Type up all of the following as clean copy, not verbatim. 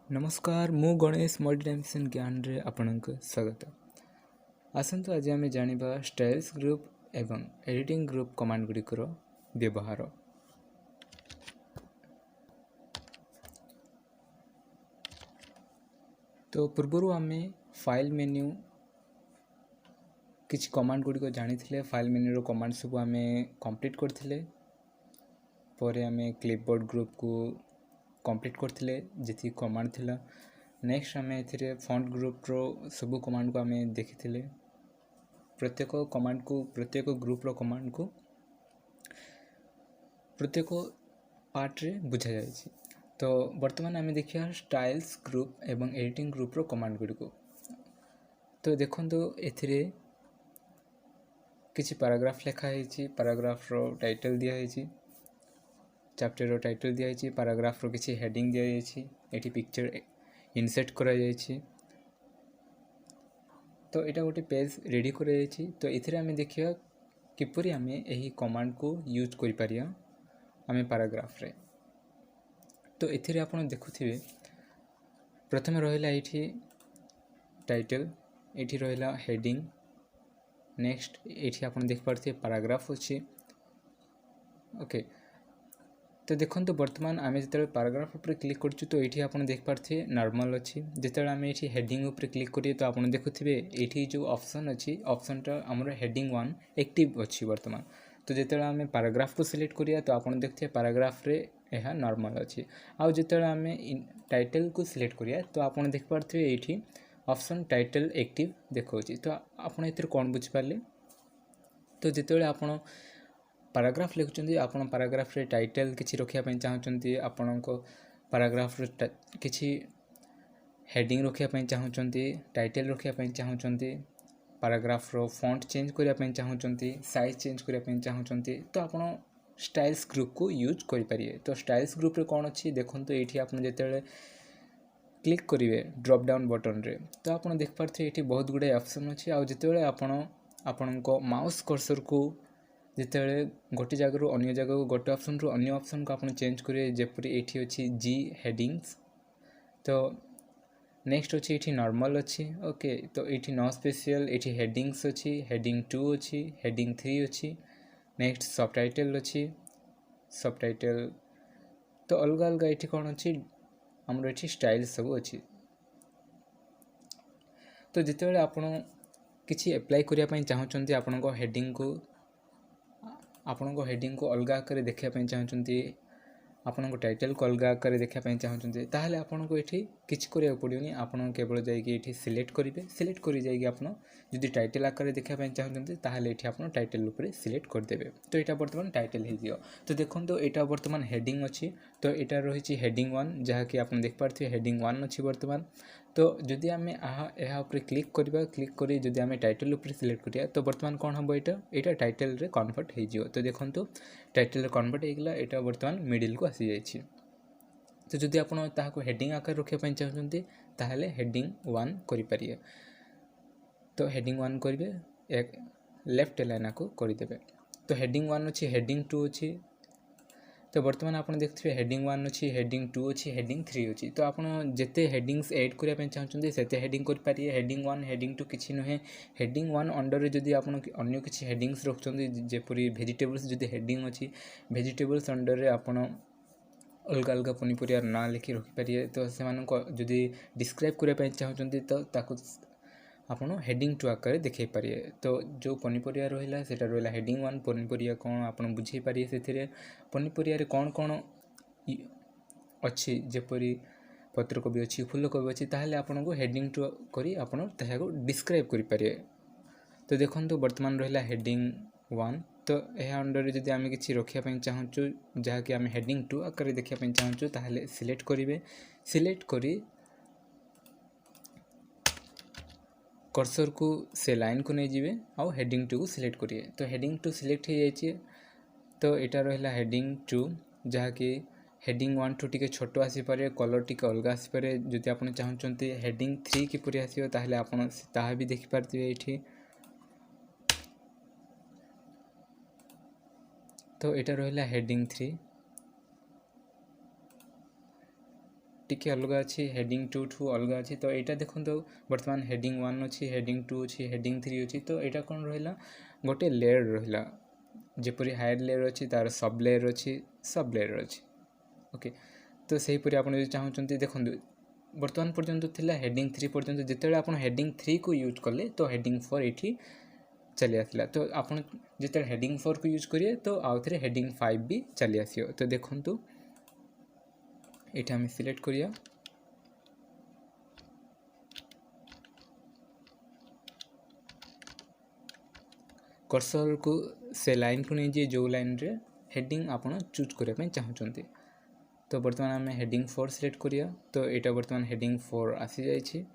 नमस्कार मु गणेश मल्टीडाइमेंशन ज्ञान रे आपनक स्वागत। आसंतु आज आम जानिबा स्टाइल्स ग्रुप एवं एडिटिंग ग्रुप कमांड गुड़िकर व्यवहार। तो पूर्व आम फाइल मेन्यू किछि कमांड गुड़िक जानी फाइल मेन्यू कमांड सब आम कंप्लीट करथिले परे आम क्लिपबोर्ड ग्रुप को कंप्लीट करथिले जति कमांड थिला। नेक्स्ट आम एथिरे फॉन्ट ग्रुप रो सब कमांड को आम देखिथिले। प्रत्येक कमांड को प्रत्येक ग्रुप रो कमांड को प्रत्येक पार्ट रे बुझा जायछि। तो वर्तमान आम देखिया स्टाइल्स ग्रुप एवं एडिटिंग ग्रुप रो कमांड गुडी को। तो देखंतु एथिरे किछि पैराग्राफ लिखा है। पैराग्राफ रो टाइटल दिया है, चैप्टर रो टाइटल दिया है, पैराग्राफ रो किछि हेडिंग दिया है, एठी पिक्चर इनसर्ट करा जायछि। तो एटा गोटे पेज रेडी करा जायछि। तो एथिरे आमे देखिया किपरि आमे एही कमांड को यूज करि पारिया आमे पैराग्राफ रे। तो एथिरे आपण देखुथिबे प्रथमे रहिला एठी टाइटल, एठी रहिला हेडिंग, नेक्स्ट एठी आपण देख पारथे पैराग्राफ अछि। ओके, तो देखंतु वर्तमान आमे जते पैराग्राफ ऊपर क्लिक करछु तो एठी आपण देख पारथे नॉर्मल अछि। जते आमे एठी हेडिंग ऊपर क्लिक करिए तो आपण देखुथिबे एठी जो ऑप्शन अछि, ऑप्शनटा हमर हेडिंग 1 एक्टिव अछि वर्तमान। तो जते आमे पैराग्राफ को सिलेक्ट करिया तो आपण देखथे पैराग्राफ रे एहा नॉर्मल अछि। आ जते आमे टाइटल को सिलेक्ट करिया तो आपण देख पारथे एठी ऑप्शन टाइटल एक्टिव देखौछि। तो आपण एतिर कोन बुझ पाले। तो जते आपण पैराग्राफ लिखुचंदी, आपण पैराग्राफ रे टाइटल किछि रखिया पय चाहउचंती, आपनको पैराग्राफ रे किछि हेडिंग रखिया पय चाहउचंती, टाइटल रखिया पय चाहउचंती, पैराग्राफ रो फॉन्ट चेंज करिया पय चाहउचंती, साइज चेंज करिया पय चाहउचंती, तो आपण स्टाइल्स ग्रुप को यूज करि पारिए। तो स्टाइल्स ग्रुप रे कोन अछि देखंतु एठी आपण जते क्लिक करिवे ड्रॉप डाउन बटन रे तो आपण देख पारथे एठी बहुत गुडे ऑप्शन अछि। आ जते आपणको माउस कर्सर को जिते गोटे जगह अन्य जगह गोटे ऑप्शन रो अन्य ऑप्शन को आप चेंज करेंगे, जेपरी एठी अच्छी जी हेडिंग्स। तो नेक्स्ट अच्छी एठी नॉर्मल अच्छी। ओके, तो एठी नो स्पेशल, एठी हेडिंग्स अच्छी, हेडिंग 2 अच्छी, हेडिंग 3 अच्छी, नेक्स्ट सबटाइटल अच्छी, सबटाइटल। तो अलग अलग एठी कौन अच्छी हमर एठी स्टाइल सब अच्छी। तो जिते आपण किसी एप्लाई करिया पय चाहउचंती, आपनको हेडिंग को अलग आकर देखा चाहते, आपन टाइटल को अलग आकर देखा चाहते, ताहले आपन को एठी किछ करिया पड़ियोनी। आपन केवल जाइए एठी सिलेक्ट करेंगे, सिलेक्ट कर जाइए आपन जदि टाइटल आकार देखा चाहते ताहले एठी आपन टाइटल ऊपर सिलेक्ट करदेवे। तो यहाँ वर्तमान टाइटल हो जियो। तो देखो तो यहाँ वर्तमान हेडिंग अच्छी। तो यहाँ रही हेडिंग 1 जहाँकि आप देख पारे हेडिंग 1 अच्छी वर्तमान। तो जदि आम यहाँ ऊपर क्लिक करवा, क्लिक करी जदि आम टाइटल ऊपर सिलेक्ट करिया तो वर्तमान कौन हम यहाँ टाइटल रे कन्वर्ट हो। तो देखो टाइटल रे कन्वर्ट होगा, यहाँ वर्तमान मिडिल को आसी जाइए। तो जदि आपन ताहाको हेडिंग आकार रखिया चाहते ताहले हेडिंग 1 करें। तो हेडिंग 1 करेंगे, एक लेफ्ट लाइन को करदे। तो हेडिंग 1 अच्छी, हेडिंग 2 अच्छी। तो वर्तमान आप देखते हेडिंग 1 अच्छी, हेडिंग 2 अच्छी, हेडिंग 3 अच्छी। तो आप जिते हेडिंग्स ऐड करने चाहते से हेडिंग करें। हेडिंग 1 हेडिंग 2 किसी नुहे। हेडिंग 1 अंडर जदि आप अन्य किसी हेडिंग्स रखुच्च, जेपरी भेजिटेबल्स जदि हेडिंग अच्छी, भेजिटेबल्स अंडर रे आप अलग अलग पनीपरिया ना लिखि रखिपारे। तो से डिस्क्राइब करने चाहते तो ताकू आपन हेडिंग 2 आकार देखई पारे। तो जो पनीपरिया रहा है रहा हेडिंग 1 पनीपरिया कौन आप बुझे पारे। से पनीपरिया कौन कौन अच्छी, जेपरी पत्रकोबी अच्छी, फूलकोबी अच्छी, ताहले आपन को हेडिंग 2 करी आपन ताहाको डिस्क्राइब करि पारे। तो देखो वर्तमान रहा हेडिंग 1। तो यह अंडर जदि आम कि रखापी चाहूँ जहाँकि आम हेडिंग 2 आकार देखापी चाहूँ ताहले सिलेक्ट करेंगे, सिलेक्ट करी कर्सर को से लाइन को नहीं जीवे आउ हेडिंग 2 को सिलेक्ट करिए। तो हेडिंग 2 सिलेक्ट हो जाइए। तो यहाँ रहा हेडिंग 2 जहाँकि हेडिंग 1 ठू टी छोट आसीपे, कलर टी अलग आसीपे। जदि आप चाहते हेडिंग 3 किपरि आसो ताहले आपन ताहा भी देखिपारे ये। तो यहाँ रहा हेडिंग 3। टिके अलग अच्छी हेडिंग 2 ठू अलग अच्छी तो यहाँ देखो बर्तमान हेडिंग 1 अच्छी हेडिंग 2 अच्छी हेडिंग 3 अच्छी तो यहाँ कौन रहा गोटे लेयर रहा जपरी हायर लेयर अच्छी तार सब लेयर अच्छी सब लेयर अच्छी ओके तो सहीपरी आप चाहते देखो बर्तमान पर्यंत थिला हेडिंग 3 पर्यंत जिते आप हेडिंग 3 को यूज कले तो हेडिंग 4 ये चली आसला तो आप जिते हेडिंग 4 को यूज करिए तो आउ थे हेडिंग 5 भी चली आसो तो देखु ये आम सिलेक्ट करिया कर्सर को से लाइन को नहीं जी जो लाइन रे हेडिंग आप चूज करने चाहते तो बर्तमान आम हेडिंग 4 सिलेक्ट करिया तो यहाँ बर्तमान हेडिंग 4 आसी जाइए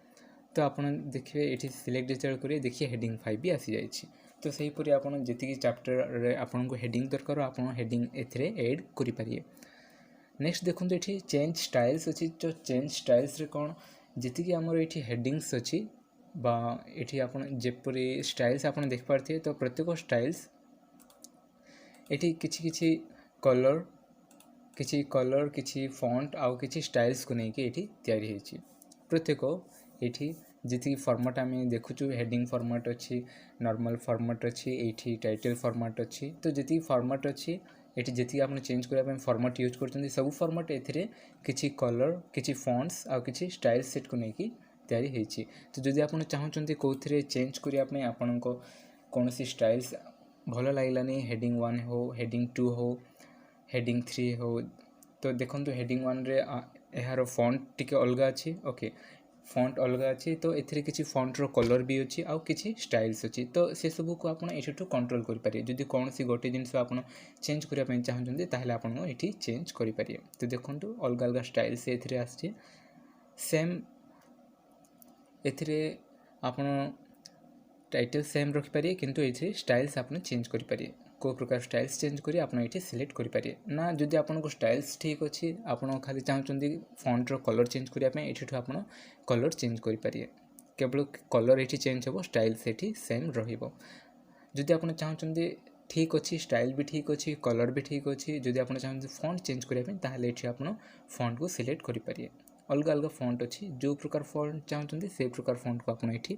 तो आप देखिए ये सिलेक्ट जो करेंगे देखिए हेडिंग 5 भी आसी जाइए तो सहीपरी आप जी चैप्टर आपन को हेडिंग दरकार आप हेडिंग एड करें। नेक्स्ट देखो ये चेंज स्टाइल्स अच्छी तो चेंज स्टाइल्स कौन जी आमर ये हेडिंग्स अच्छी बा ये आप जपरी स्टाइल्स आप देख पारे तो प्रत्येक स्टाइल्स ये किसी कलर किसी फॉन्ट आउ किसी स्टाइल्स को लेकिन ये तैयारी प्रत्येक ये जी फॉर्मेट आम देखुचु हेडिंग फॉर्मेट अच्छी नॉर्मल फॉर्मेट अच्छी ये टाइटल फॉर्मेट अच्छी तो जी फॉर्मेट अच्छी ये जी आप चेंज करने फॉर्मेट यूज कर सब फॉर्मेट ए किसी कलर किसी फॉन्ट्स आउ किसी स्टाइल सेट को लेकिन तैयारी होती तो जदि आप चाहते कौन चेंज करने आपण को कौन सी स्टाइल्स भल लगलानी हेडिंग 1 हो हेडिंग 2 हो हेडिंग 3 हो तो देखो हेडिंग 1 रे यार फॉन्ट टिके अलग अच्छी ओके फॉन्ट अलग अच्छी तो ये किसी फॉन्टर कलर भी अच्छी आउ किसी स्टाइल्स अच्छी तो से सब को आप कंट्रोल करेंगे जदि कौन सी गोटे जिनस आप चेंज करने चाहते ताहले आप ये चेंज करेंगे तो देखो अलग अलग स्टाइल्स ये आसचे सेम ए आप टाइटल सेम रखिपारे किंतु ये स्टाइल्स आप चेंज करेंगे को प्रकार स्टाइल्स चेंज करी आप ये सिलेक्ट करेंगे ना जदि आपको स्टाइल्स ठीक अच्छी आप खाली चाहते फॉन्टर कलर चेंज करने ये आप कलर चेंज करेंगे केवल कलर ये चेंज हो स्टाइल्स ये सेम रही आप चाहते ठीक अच्छी स्टाइल भी ठीक अच्छी कलर भी ठीक अच्छी जदि आप चाहते फॉन्ट चेंज करने ताहले ये आप फॉन्ट को सिलेक्ट करेंगे अलग अलग फॉन्ट अच्छी जो प्रकार फॉन्ट चाहते से प्रकार फॉन्ट को आप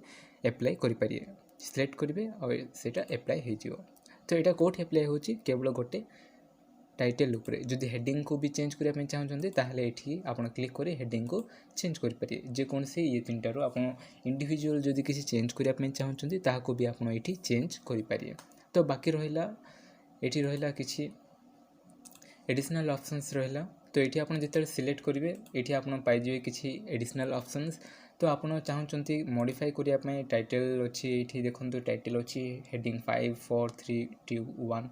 एप्लाई करेंगे सिलेक्ट करेंगे और सेटा एप्लाई हो तो यहाँ कौट एप्लाई हो केवल गोटे टाइटल उपरे जदि हेडिंग को भी चेंज करने चाहते ताहले ये आप क्लिक कर हेडिंग को चेंज करेंगे जेकोसी ये 3टार आप इंडिविजुअल जदि किसी चेंज करने चाहते ताको भी आप ये चेंज करेंगे तो बाकी रहा ये रहा कि एडिशनल ऑप्शंस रहा तो ये आप जो सिलेक्ट करेंगे ये आप पाइबे किसी एडिशनल ऑप्शंस तो आप चाहते मॉडिफाई करने टाइटल अच्छी ये देखो टाइटल अच्छी हेडिंग 5 4 3 2 1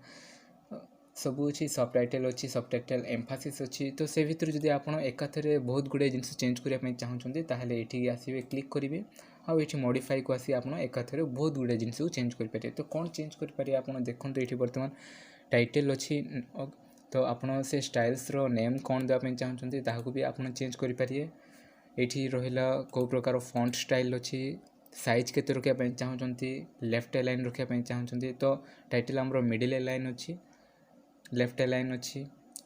सबू अच्छी सब टाइटल अच्छी सब टाइटल एम्फासिस अच्छी तो से भितर जब आप एकाथरे बहुत गुड़े जिनस चेंज करने चाहते ताहले ये आसवे क्लिक करेंगे आउ ये मॉडिफाई को आसी आप एकाथरे बहुत गुड़े जिनस को चेंज करेंगे तो कौन चेंज करेंगे आप देखो ये बर्तमान टाइटल अच्छी तो आप से स्टाइल्स रो नेम कौन देवाई चाहते ताकू भी आप चेंज करेंगे ये रहा कौ प्रकार फॉन्ट स्टाइल अच्छी साइज केते रखा चाहते लेफ्ट अलाइन रखापी चाहते तो टाइटल आमर मिडिल अलाइन अच्छी लेफ्ट अलाइन अच्छी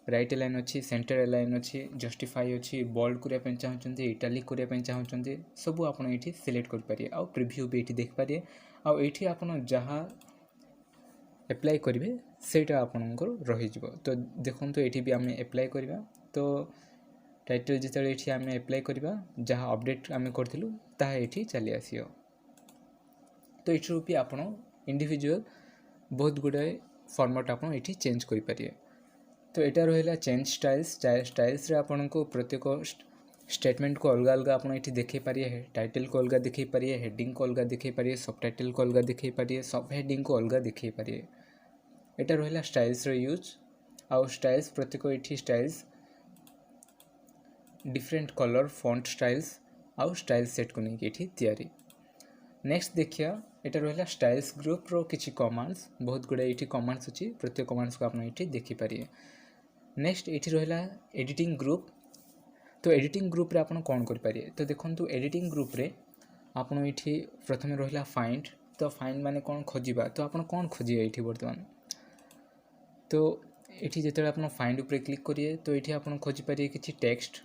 राइट अलाइन अच्छी सेंटर अलाइन अच्छी जस्टिफाई अच्छी बोल्ड करने चाहते इटालिक करने चाहते सब आप ये सिलेक्ट करेंगे आउ प्रिव्यू भी ये देखिपारे आउ ये आप जहाँ एप्लाई करेंगे सेटा आपंकर रही तो देखो ये भी आम एप्लाई करवा तो टाइटल जिते ये आम एप्लाई करवा जहाँ अपडेट आम करूँ ताहा ये चली आसो तो ये भी आप इंडिविजुअल बहुत गुड़ाए फॉर्मेट आप ये चेंज करेंगे तो यहाँ रहा चेंज स्टाइल्स आपन को प्रत्येक स्टेटमेंट को अलग अलग आप ये देखे पारे टाइटल को अलग देखे पारे हेडिंग को अलग देखे पारे सब टाइटल को अलग देखे पारे सब हेडिंग को अलग देखे पारे यहाँ रहा स्टाइल्स यूज आउ स्टाइल्स प्रत्येक ये styles different colour font styles आउ स्टाइल सेट को लेकिन ये तैयारी नेक्स्ट देखिए यहाँ रहा स्टाइल्स ग्रुप रो किसी कमांड्स बहुत गुड़ाए ये कमांड्स अच्छी प्रत्येक कमांड्स को आप ये देखिपारे नेक्स्ट ये रहा एडिटिंग ग्रुप तो एडिटिंग ग्रुप रे आप कौन करें तो देखो एडिटिंग ग्रुप रे आप ये प्रथम रहा फाइंड तो फाइंड माने कौन खोजा तो आप कौन खोजे ये बर्तमान तो ये जो आप फाइंड उपर क्लिक करेंगे तो ये आप खोजिपारे किसी टेक्स्ट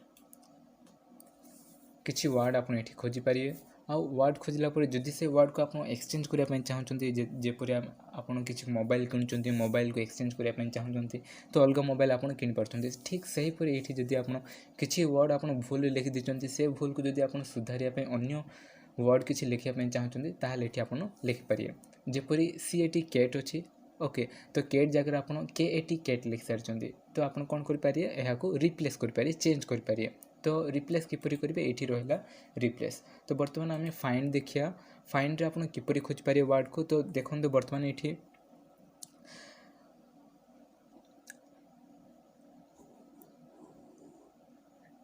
किसी वार्ड आप ये खोजी पारे आउ वार्ड खोजला जदि से वार्ड को आप एक्सचेंज करने चाहते जेपरी आपड़ किसी मोबाइल किणुंट मोबाइल को एक्सचेंज करने चाहते तो अलग मोबाइल आप किनी पार्टी ठीक सेहीपरि ये जदि आप किसी वर्ड आप भूल लिखि देते से भूल को जदि आप सुधारिया अन्य वर्ड किसी लिखापी चाहते ताहले ये आप लिखिपारे जेपरी सी कैट अच्छी ओके तो कैट जगह आप कैट लिखि सारी तो आप कौन करें यहाँ रिप्लेस करें चेंज करें तो रिप्लेस किपरि करेंगे ये रहा रिप्लेस। तो बर्तमान आम फाइंड देखिया फाइंड रे आप किपरि खोज पारे वर्ड को तो देखो बर्तमान ये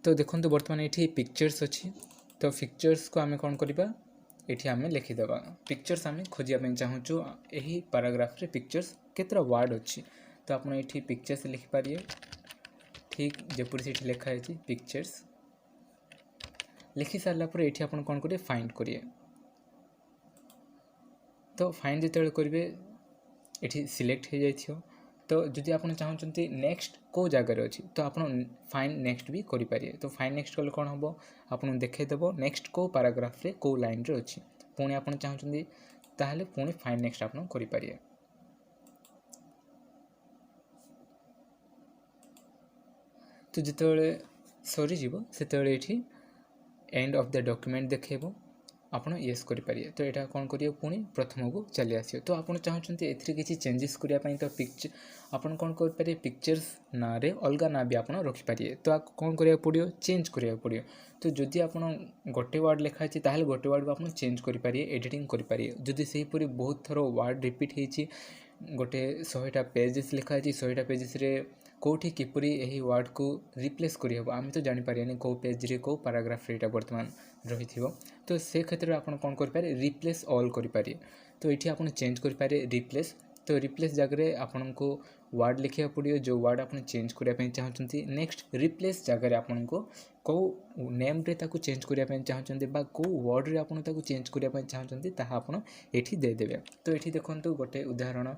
तो देखो बर्तमान ये पिक्चर्स अच्छी तो पिक्चर्स को आम कौन करवा ये आम लिखिदेवा पिक्चर्स आम खोजापी चाहूँ यही पैराग्राफ रे पिक्चर्स केतरा वर्ड अच्छी तो आप ये पिक्चर्स लिखिपारे ठीक जपर से लिखाई पिक्चर्स लिखि सारापर ये आप कौन करेंगे फाइंड करेंगे तो फाइंड जो करेंगे ये सिलेक्ट हो जाइए तो जदि आप चाहते नेक्स्ट को जगार अच्छी तो आप फाइंड नेक्स्ट भी करेंगे तो फाइंड नेक्स्ट कले कौन हम आपको देखदेव नेक्स्ट को पैराग्राफ रे को लाइन रे अच्छी पुणी आप चाहते ताहले पुणी फाइंड नेक्स्ट आप करेंगे तो जिते सरीज से ये एंड ऑफ द डॉक्यूमेंट देखेब आप येस करेंगे तो यहाँ कौन करिए पुणी प्रथम को चली आस तो आप चाहते ए किसी चेंजेस करने तो पिक्चर आप कौन करेंगे पिक्चर्स ना रे अलग ना भी आप रखिपारे तो आप कौन करा पड़ो चेंज करा पड़ो तो जदि आप गोटे वर्ड लिखाई ताहले गोटे वर्ड को आप चेंज करेंगे एडिटिंग करेंगे जदि सेहीपरि बहुत थर वर्ड रिपीट होती गोटे 100टा पेजेस लिखाई 100टा पेजेस रे कौटी किपरि यही वर्ड को रिप्लेस करहब आम तो जानीपर कौ पेज रे कौ पैराग्राफ रे बर्तमान रही तो से क्षेत्र में आप कौन करें रिप्लेस ऑल करेंगे तो ये आप चेंज करेंगे रिप्लेस तो रिप्लेस जगह आपन को वर्ड लिखा पड़ो जो वर्ड आप चेंज करने चाहते नेक्स्ट रिप्लेस जगह आपन को कौ नेम रे ताकू चेंज करने चाहते कौ वर्ड रे आपन ताकू चेंज करने चाहते ताहा आपन एठी देदेवे तो ये देखो गोटे उदाहरण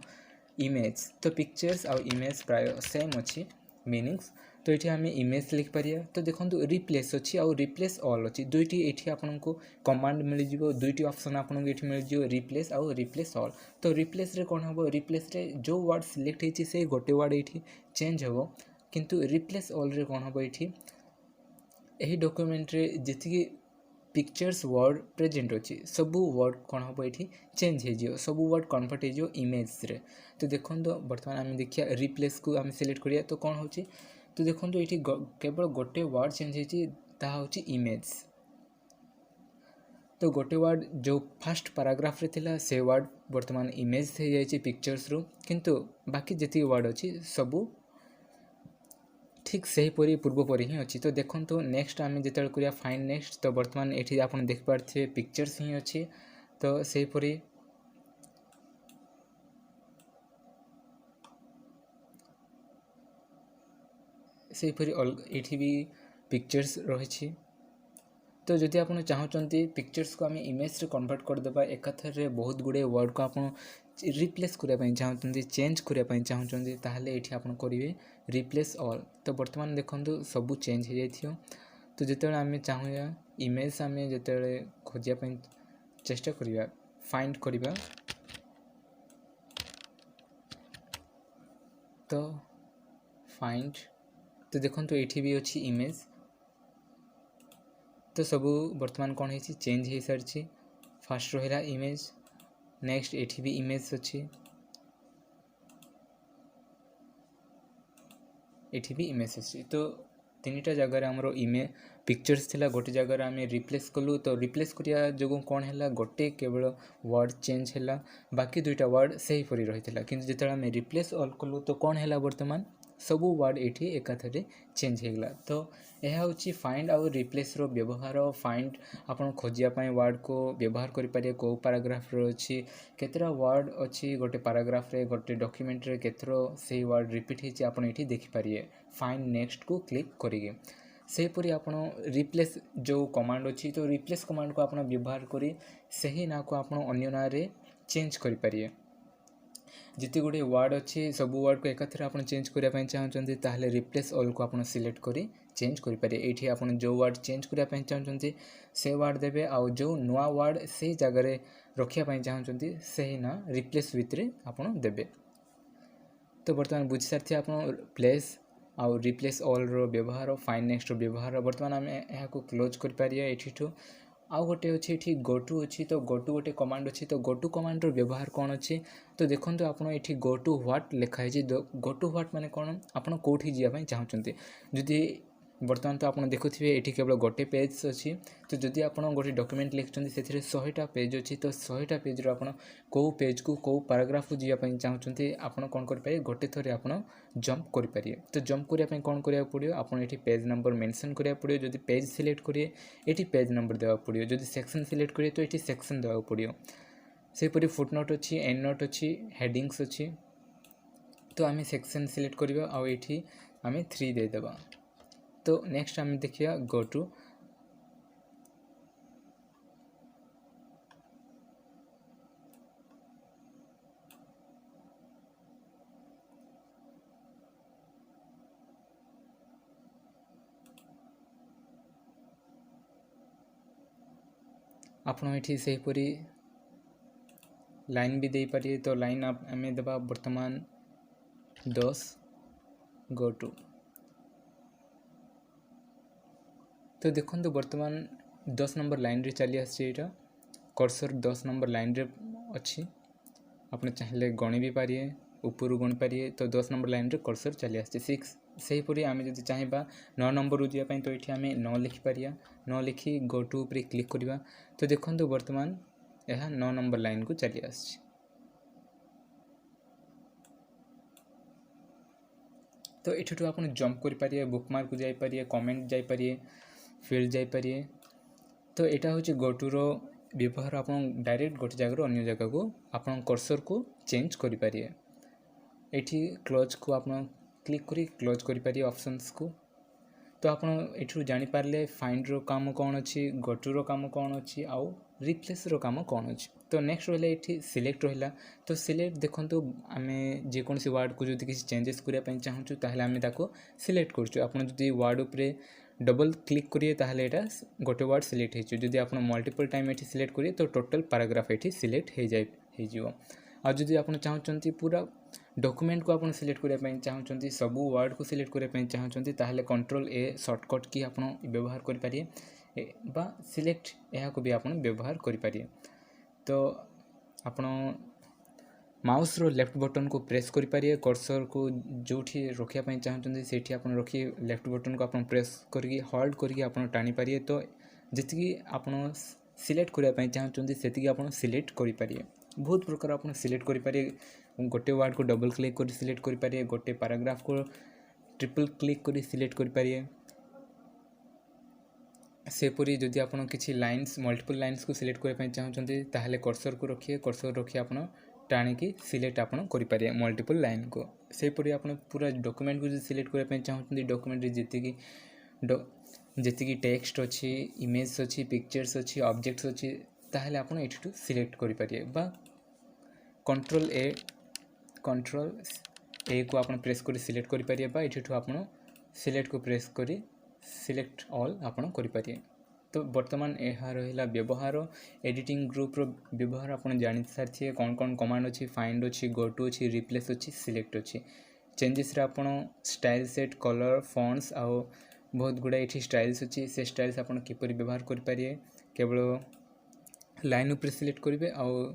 इमेज तो पिक्चर्स आउ इमेज प्राय सेम अच्छी मीनिंग्स तो ये आम इमेज लिखिपारे तो देखो रिप्लेस अच्छी आउ रिप्लेस ऑल अच्छी दुईटी ये आपको कमांड मिल जाव दुईटी ऑप्शन आपको ये मिल जाव रिप्लेस आउ रिप्लेस ऑल तो रिप्लेस रे कौन हम रिप्लेस रे जो वर्ड सिलेक्ट होती से गोटे वर्ड ये चेंज हो किंतु रिप्लेस ऑल रे कौन हम ये यही डॉक्यूमेंट रे जी पिक्चर्स वर्ड प्रेजेंट अच्छी सबू वर्ड कौन हम ये चेंज हो सबू वर्ड कन्वर्ट हो इमेज रे तो देखो बर्तमान आम देखिए रिप्लेस को आम सिलेक्ट करिया तो कौन हो तो देखो ये केवल गोटे वर्ड चेंज होती इमेज तो गोटे वर्ड जो फास्ट पैराग्राफ रे थिला से वर्ड बर्तमान इमेज हो जाए पिक्चर्स रू किंतु बाकी जी वर्ड अच्छी सबू ठीक सेहीपरि पूर्वपरि ही अच्छी तो देखो नेक्स्ट आम जो करिया फाइंड नेक्स्ट तो बर्तमान ये आप देखिपारे पिक्चर्स ही अच्छी तो सेहीपरि ये भी पिक्चर्स रही तो जदि आप चाहते पिक्चर्स को आम इमेज रे कन्वर्ट करदे एकाथर बहुत गुड़े वर्ड को आप रिप्लेस करने चाहते चेंज करने चाहते ताहले ये आप करेंगे रिप्लेस ऑल तो बर्तमान देखो सबू चेंज हो जाइए तो जिते आम चाहूँ इमेज आम जो खोजापी चेष्टा करवा फाइंड करवा तो फाइंड तो देखो ये भी अच्छी इमेज तो सबू बर्तमान कौन है चेंज हो सारी फास्ट रहा इमेज नेक्स्ट ये भी इमेज अच्छी ये भी इमेज अच्छी तो तीनटा जगह आमर इमेज पिक्चर्स थिला गोटे जगह आम रिप्लेस कलु तो रिप्लेस करिया जो कौन है गोटे केवल वर्ड चेंज है बाकी दुईटा वर्ड से ही रही है कि जो आम रिप्लेस ऑल कलु तो कौन है बर्तमान सबू वर्ड ये एकाथरे चेंज हो गला तो यह हूँ फाइंड आउ रिप्लेस रो व्यवहार फाइंड आप खोजापी वर्ड को व्यवहार करेंगे कौ पैराग्राफ अच्छी केतरा वर्ड अच्छी गोटे पैराग्राफ रे गोटे डॉक्यूमेंट रे केतरो से वर्ड रिपीट होती आप ये देखिपारे फाइंड नेक्स्ट को क्लिक करेंगे सेहीपरि आप रिप्लेस जो कमांड अच्छी तो रिप्लेस कमांड को आप व्यवहार करी से ही ना को आप अन्य ना रे चेंज करेंगे जिते गुड़े वार्ड अच्छी सब वार्ड को एकाथरे आप चेंज करने चाहते ताहले रिप्लेस ऑल को आप सिलेक्ट करी चेंज करेंगे। ये आप जो वार्ड चेंज करने चाहते से वार्ड देवे आउ जो नुआ वार्ड से जगह रखापी चाहते से ही ना रिप्लेस भितर आप देवे। तो बर्तमान बुझी सारी आप प्लेस आउ रिप्लेस ऑल रो व्यवहार फाइंड नेक्स्ट रो व्यवहार। बर्तमान आम यहाँ क्लोज कर आउ गोटे अच्छी गो टू अच्छी तो गो टू गोटे कमांड अच्छी तो गो टू कमांड रो व्यवहार कौन अच्छी तो देखो आपड़ ये गो टू व्हाट लिखाई गो टू व्हाट माने कौन आप कौटी जावाई चाहते जदि बर्तमान तो आप देखुए ये केवल गोटे पेज अच्छी तो जदि आप गोटे डॉक्यूमेंट लिखुं से 100टा पेज अच्छी तो 100टा पेज रो आप कौ पेज को कौ पैराग्राफ को जावाई चाहते आप कौन करेंगे गोटे थोड़े आप जंप करेंगे। तो जंप करने कौन करा पड़ो आपड़ ये पेज नंबर मेंशन करा पड़ो जदि पेज सिलेक्ट करेंगे ये पेज नंबर देवा पड़ो जदि सेक्शन सिलेक्ट करेंगे तो ये सेक्शन देवा पड़ो। सेपरी फुटनोट अच्छी एंड नोट अच्छी हेडिंग्स अच्छी तो आम सेक्शन सिलेक्ट करवा आउ ये आम 3 देदेबा। तो नेक्स्ट आम देखिए गो टू आपड़ ये सेहीपरी लाइन भी दे पारे तो लाइन आम देवा बर्तमान 10 गो टू। तो देखो तो बर्तमान 10 नंबर लाइन रे चली आसा कर्सर 10 नंबर लाइन रे अच्छी आप चाहिए गणी भी पारे ऊपर गणी पारे तो 10 नंबर लाइन रे कर्सर चली आसे 6। सेहीपरि आम जब चाहिए 9 नंबर रू जावाई तो ये आम 9 लिखिपर 9 लिखि गो टू पर क्लिक करवा तो देखो बर्तमान यह 9 नंबर लाइन को चली आस। तो ये आप जंप करेंगे बुकमार्क को जापर कमेंट जापर फील्ड जापर। तो यहाँ हूँ गो टू रो व्यवहार आप डायरेक्ट गोटे जगह अन्य जगह को आप कर्सर को चेंज करेंगे। ये क्लोज को आप क्लिक करी क्लोज करेंगे ऑप्शंस को। तो आप ये जानीपारे फाइंड रो काम कौन अच्छी गो टू रो काम कौन अच्छी आउ रिप्लेस रो काम कौन अच्छी। तो नेक्स्ट रहा ये सिलेक्ट रहा तो सिलेक्ट देखो आम जेकोसी वार्ड को जो किसी चेंजेस करने चाहूँ ताहले आम ताको सिलेक्ट करूँ। आप वार्ड उपरे डबल क्लिक करिए ताहले एटा गोटे वार्ड सिलेक्ट हो जदि आप मल्टीपल टाइम ये सिलेक्ट करिए तो टोटल पैराग्राफ ये सिलेक्ट हो जाए। आ जदि आप चाहते पूरा डॉक्यूमेंट को आप सिलेक्ट करने चाहते सबू वार्ड को सिलेक्ट करने चाहते ताहले कंट्रोल ए शॉर्टकट की आप व्यवहार करेंगे बा सिलेक्ट यह को भी आप व्यवहार करेंगे। तो आप माउस रो लेफ्ट बटन को प्रेस करेंगे कर्सर को जो रखापी चाहते से आप रखिए लेफ्ट बटन को आप प्रेस करके होल्ड करके आप टाणी पारे तो जी आप सिलेक्ट करने चाहते से आप सिलेक्ट करेंगे। बहुत प्रकार आप सिलेक्ट करेंगे गोटे वार्ड को डबल क्लिक कर सिलेक्ट करेंगे गोटे पैराग्राफ को ट्रिपल क्लिक कर सिलेक्ट करेंगे। सेपरी जदि आप किसी लाइन्स मल्टीपल लाइन्स को सिलेक्ट करने चाहते ताहले कर्सर को रखिए कर्सर रखिए आप टाणिकी सिलेक्ट आप करेंगे मल्टीपल लाइन को। सेपरी आप पूरा डॉक्यूमेंट को जो सिलेक्ट करने चाहते डॉक्यूमेंट जी टेक्स्ट अच्छी इमेज अच्छी पिक्चर्स अच्छी ऑब्जेक्ट्स अच्छी ताहले आप ये सिलेक्ट करेंगे बा कंट्रोल ए को आप प्रेस कर सिलेक्ट करेंगे बा ये आप सिलेक्ट को प्रेस कर सिलेक्ट ऑल आप करेंगे। तो बर्तमान यह रहा व्यवहार एडिटिंग ग्रुप रो व्यवहार आप जानी सारी कौन कौन कमांड अच्छी फाइंड अच्छी गो टू अच्छी रिप्लेस अच्छी सिलेक्ट अच्छी चेंजेस रे आप स्टाइल सेट कलर फॉन्ट्स आउ बहुत गुड़ा ये स्टाइल्स अच्छी से स्टाइल्स आप किपर व्यवहार करेंगे केवल लाइन उपर सिलेक्ट करेंगे आउ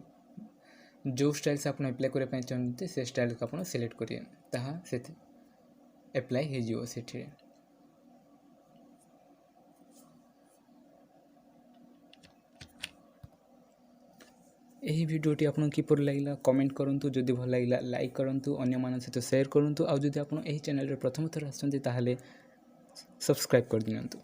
जो स्टाइल्स आप अप्लाई करने चाहते से स्टाइल को आप सिलेक्ट करेंगे ताहा से एप्लाई हो से। यही वीडियोटी आपको किपर लगे कमेंट करूँ जदि भल लगे लाइक करूँ अन्य मान सहित शेयर करूँ आउ जदि आप चैनल प्रथम थर आसुँच सब्सक्राइब कर दिंतु।